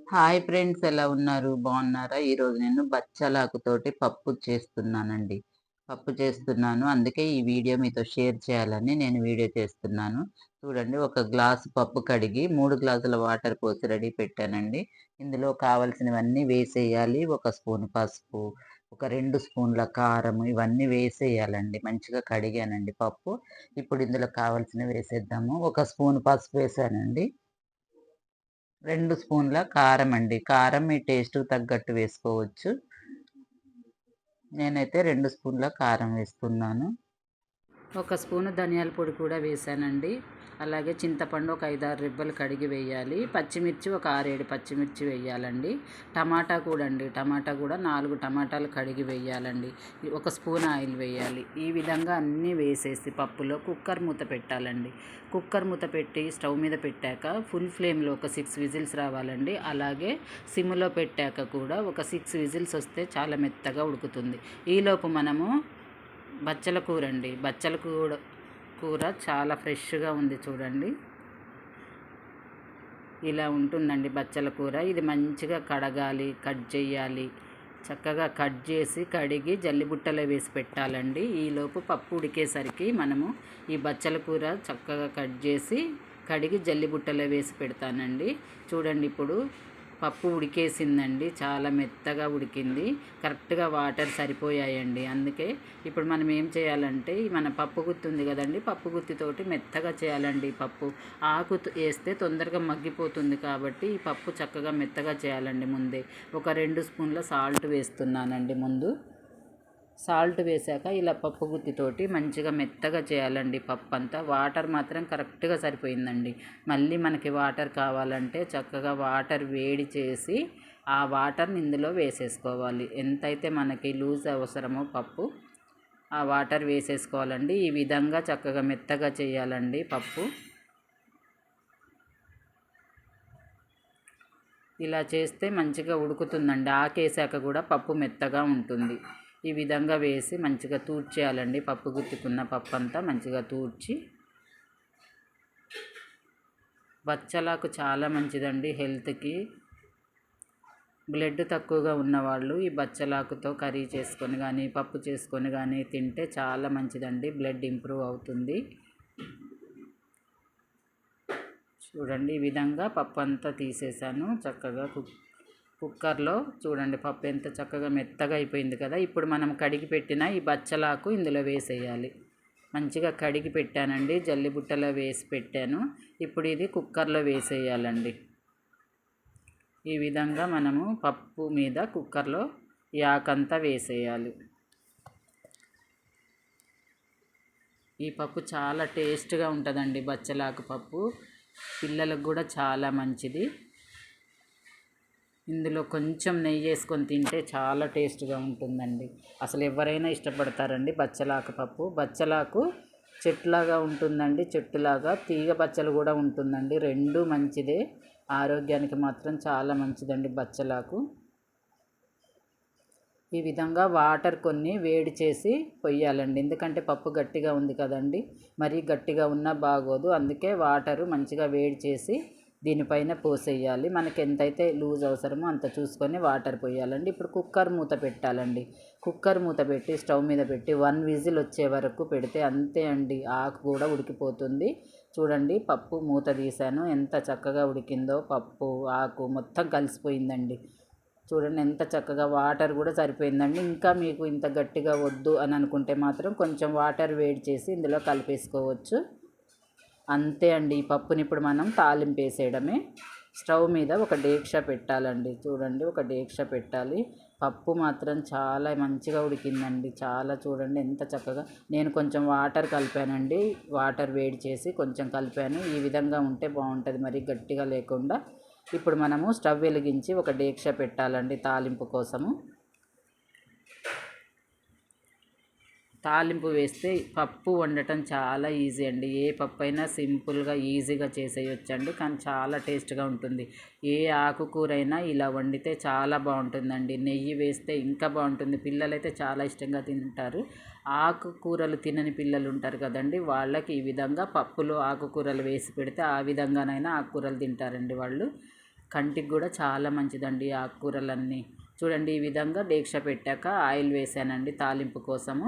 Hi friends, ఎలా ఉన్నారు? బాగున్నారా? ఈరోజు నేను బచ్చలాకుతోటి పప్పు చేస్తున్నానండి. పప్పు చేస్తున్నాను. అందుకే ఈ వీడియో మీతో షేర్ చేయాలని నేను వీడియో చేస్తున్నాను. చూడండి, ఒక గ్లాసు పప్పు కడిగి 3 గ్లాసుల వాటర్ పోసి రెడీ పెట్టానండి. ఇందులో కావాల్సినవన్నీ వేసేయాలి. ఒక స్పూన్ పసుపు, ఒక 2 స్పూన్ల కారం, ఇవన్నీ వేసేయాలండి. మంచిగా కడిగానండి పప్పు. ఇప్పుడు ఇందులో కావాల్సినవి వేసేద్దాము. ఒక స్పూన్ పసుపు వేసానండి. 2 స్పూన్ల కారం అండి. కారం మీ టేస్ట్‌కి తగ్గట్టు వేసుకోవచ్చు. నేనైతే 2 స్పూన్ల కారం వేస్తున్నాను. ఒక స్పూను ధనియాల పొడి కూడా వేసానండి. అలాగే చింతపండు ఒక 5, 6 రెబ్బలు కడిగి వేయాలి. పచ్చిమిర్చి ఒక 6, 7 పచ్చిమిర్చి వేయాలండి. టమాటా కూడా 4 టమాటాలు కడిగి వేయాలండి. ఒక స్పూన్ ఆయిల్ వేయాలి. ఈ విధంగా అన్నీ వేసేసి పప్పులో కుక్కర్ మూత పెట్టాలండి. కుక్కర్ మూత పెట్టి స్టవ్ మీద పెట్టాక ఫుల్ ఫ్లేమ్లో ఒక 6 విజిల్స్ రావాలండి. అలాగే సిమ్లో పెట్టాక కూడా ఒక 6 విజిల్స్ వస్తే చాలా మెత్తగా ఉడుకుతుంది. ఈలోపు మనము బచ్చల కూర అండి. బచ్చల కూర చాలా ఫ్రెష్గా ఉంది చూడండి. ఇలా ఉంటుందండి బచ్చల కూర. ఇది మంచిగా కడగాలి, కట్ చేయాలి. చక్కగా కట్ చేసి కడిగి జల్లిబుట్టలో వేసి పెట్టాలండి. ఈలోపు పప్పు ఉడికేసరికి మనము ఈ బచ్చల కూర చక్కగా కట్ చేసి కడిగి జల్లిబుట్టలో వేసి పెడతానండి. చూడండి, ఇప్పుడు పప్పు ఉడికేసిందండి. చాలా మెత్తగా ఉడికింది. కరెక్ట్గా వాటర్ సరిపోయాయండి. అందుకే ఇప్పుడు మనం ఏం చేయాలంటే మన పప్పు గుత్తి ఉంది కదండి, పప్పు గుత్తితోటి మెత్తగా చేయాలండి. పప్పు ఆకు వేస్తే తొందరగా మగ్గిపోతుంది కాబట్టి ఈ పప్పు చక్కగా మెత్తగా చేయాలండి. ముందే ఒక 2 స్పూన్ల సాల్ట్ వేస్తున్నానండి. ముందు సాల్ట్ వేసాక ఇలా పప్పు గుత్తితోటి మంచిగా మెత్తగా చేయాలండి. పప్పు అంతా వాటర్ మాత్రం కరెక్ట్గా సరిపోయిందండి. మళ్ళీ మనకి వాటర్ కావాలంటే చక్కగా వాటర్ వేడి చేసి ఆ వాటర్ని ఇందులో వేసేసుకోవాలి. ఎంతైతే మనకి లూజ్ అవసరమో పప్పు ఆ వాటర్ వేసేసుకోవాలండి. ఈ విధంగా చక్కగా మెత్తగా చేయాలండి పప్పు. ఇలా చేస్తే మంచిగా ఉడుకుతుందండి. ఆకేసాక కూడా పప్పు మెత్తగా ఉంటుంది. ఈ విధంగా వేసి మంచిగా తూర్చేయాలండి. పప్పు గుత్తుకున్న పప్పు అంతా మంచిగా తూర్చి. బచ్చలాకు చాలా మంచిదండి హెల్త్కి. బ్లడ్ తక్కువగా ఉన్నవాళ్ళు ఈ బచ్చలాకుతో కర్రీ చేసుకొని కానీ పప్పు చేసుకొని కానీ తింటే చాలా మంచిదండి. బ్లడ్ ఇంప్రూవ్ అవుతుంది. చూడండి, ఈ విధంగా పప్పు అంతా తీసేసాను. చక్కగా కుక్కర్లో చూడండి పప్పు ఎంత చక్కగా మెత్తగా అయిపోయింది కదా. ఇప్పుడు మనం కడిగి పెట్టిన ఈ బచ్చలాకు ఇందులో వేసేయాలి. మంచిగా కడిగి పెట్టానండి, జల్లిబుట్టలో వేసి పెట్టాను. ఇప్పుడు ఇది కుక్కర్లో వేసేయాలండి. ఈ విధంగా మనము పప్పు మీద కుక్కర్లో ఈ ఆకంతా వేసేయాలి. ఈ పప్పు చాలా టేస్ట్గా ఉంటుందండి. బచ్చలాకు పప్పు పిల్లలకు కూడా చాలా మంచిది. ఇందులో కొంచెం నెయ్యి వేసుకొని తింటే చాలా టేస్ట్గా ఉంటుందండి. అసలు ఎవరైనా ఇష్టపడతారండి బచ్చలాకు పప్పు. బచ్చలాకు చెట్టులాగా ఉంటుందండి, చెట్టులాగా తీగ బచ్చలు కూడా ఉంటుందండి. రెండు మంచిదే, ఆరోగ్యానికి మాత్రం చాలా మంచిదండి బచ్చలాకు. ఈ విధంగా వాటర్ కొన్ని వేడి చేసి పొయ్యాలండి. ఎందుకంటే పప్పు గట్టిగా ఉంది కదండి, మరీ గట్టిగా ఉన్నా బాగోదు. అందుకే వాటరు మంచిగా వేడి చేసి దీనిపైన పోసేయాలి. మనకి ఎంతైతే లూజ్ అవసరమో అంత చూసుకొని వాటర్ పోయాలండి. ఇప్పుడు కుక్కర్ మూత పెట్టాలండి. కుక్కర్ మూత పెట్టి స్టవ్ మీద పెట్టి 1 విజిల్ వచ్చే వరకు పెడితే అంతే అండి, ఆకు కూడా ఉడికిపోతుంది. చూడండి, పప్పు మూత తీసాను, ఎంత చక్కగా ఉడికిందో. పప్పు ఆకు మొత్తం కలిసిపోయిందండి. చూడండి ఎంత చక్కగా వాటర్ కూడా సరిపోయిందండి. ఇంకా మీకు ఇంత గట్టిగా వద్దు అని అనుకుంటే మాత్రం కొంచెం వాటర్ వేడి చేసి ఇందులో కలిపేసుకోవచ్చు. అంతే అండి. ఈ పప్పుని ఇప్పుడు మనం తాలింపు వేసేయడమే. స్టవ్ మీద ఒక డేక్షా పెట్టాలండి. చూడండి, ఒక డేక్షా పెట్టాలి. పప్పు మాత్రం చాలా మంచిగా ఉడికిందండి. చాలా చూడండి ఎంత చక్కగా. నేను కొంచెం వాటర్ కలిపానండి, వాటర్ వేడి చేసి కొంచెం కలిపాను. ఈ విధంగా ఉంటే బాగుంటుంది, మరి గట్టిగా లేకుండా. ఇప్పుడు మనము స్టవ్ వెలిగించి ఒక డేక్షా పెట్టాలండి తాలింపు కోసము. తాలింపు వేస్తే పప్పు వండటం చాలా ఈజీ అండి. ఏ పప్పు అయినా సింపుల్గా ఈజీగా చేసేయొచ్చండి, కానీ చాలా టేస్ట్గా ఉంటుంది. ఏ ఆకుకూర అయినా ఇలా వండితే చాలా బాగుంటుందండి. నెయ్యి వేస్తే ఇంకా బాగుంటుంది. పిల్లలైతే చాలా ఇష్టంగా తింటారు. ఆకుకూరలు తినని పిల్లలు ఉంటారు కదండి, వాళ్ళకి ఈ విధంగా పప్పులో ఆకుకూరలు వేసి పెడితే ఆ విధంగానైనా ఆకుకూరలు తింటారండి వాళ్ళు. కంటికి కూడా చాలా మంచిదండి ఆకుకూరలన్నీ. చూడండి ఈ విధంగా డేక్ష పెట్టాక ఆయిల్ వేసానండి తాలింపు కోసము.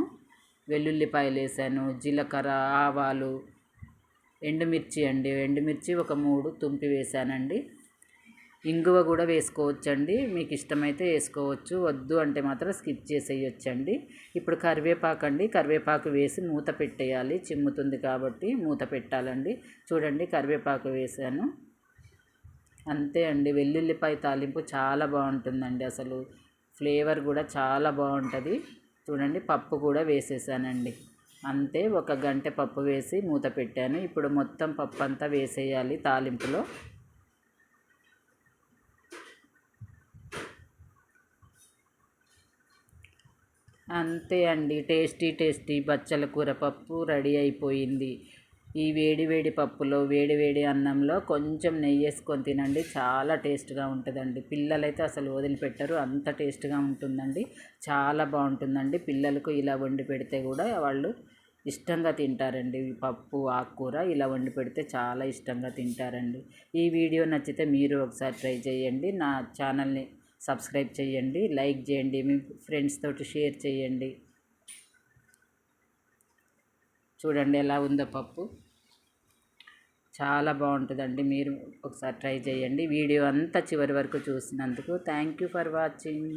వెల్లుల్లిపాయలు వేసాను, జీలకర్ర, ఆవాలు, ఎండుమిర్చి అండి, ఎండుమిర్చి ఒక 3 తుంపి వేసానండి. ఇంగువ కూడా వేసుకోవచ్చండి, మీకు ఇష్టమైతే వేసుకోవచ్చు, వద్దు అంటే మాత్రం స్కిప్ చేసేయచ్చండి. ఇప్పుడు కరివేపాకు అండి, కరివేపాకు వేసి మూత పెట్టేయాలి, చిమ్ముతుంది కాబట్టి మూత పెట్టాలండి. చూడండి కరివేపాకు వేసాను, అంతే అండి. వెల్లుల్లిపాయ తాలింపు చాలా బాగుంటుందండి, అసలు ఫ్లేవర్ కూడా చాలా బాగుంటుంది. చూడండి పప్పు కూడా వేసేసానండి, అంతే. 1 గంట పప్పు వేసి మూత పెట్టాను. ఇప్పుడు మొత్తం పప్పు అంతా వేసేయాలి తాలింపులో. అంతే అండి, టేస్టీ టేస్టీ బచ్చల కూర పప్పు రెడీ అయిపోయింది. ఈ వేడి వేడి పప్పులో వేడి వేడి అన్నంలో కొంచెం నెయ్యి వేసుకొని తినండి, చాలా టేస్ట్గా ఉంటుందండి. పిల్లలైతే అసలు వదిలిపెట్టరు, అంత టేస్ట్గా ఉంటుందండి, చాలా బాగుంటుందండి. పిల్లలకు ఇలా వండి పెడితే కూడా వాళ్ళు ఇష్టంగా తింటారండి. పప్పు ఆకుకూర ఇలా వండి పెడితే చాలా ఇష్టంగా తింటారండి. ఈ వీడియో నచ్చితే మీరు ఒకసారి ట్రై చేయండి. నా ఛానల్ని సబ్స్క్రైబ్ చేయండి, లైక్ చేయండి, మీ ఫ్రెండ్స్ తోటి షేర్ చేయండి. చూడండి ఎలా ఉందో పప్పు, చాలా బాగుంటుందండి. మీరు ఒకసారి ట్రై చేయండి. వీడియో అంతా చివరి వరకు చూసినందుకు థ్యాంక్ యూ ఫర్ వాచింగ్.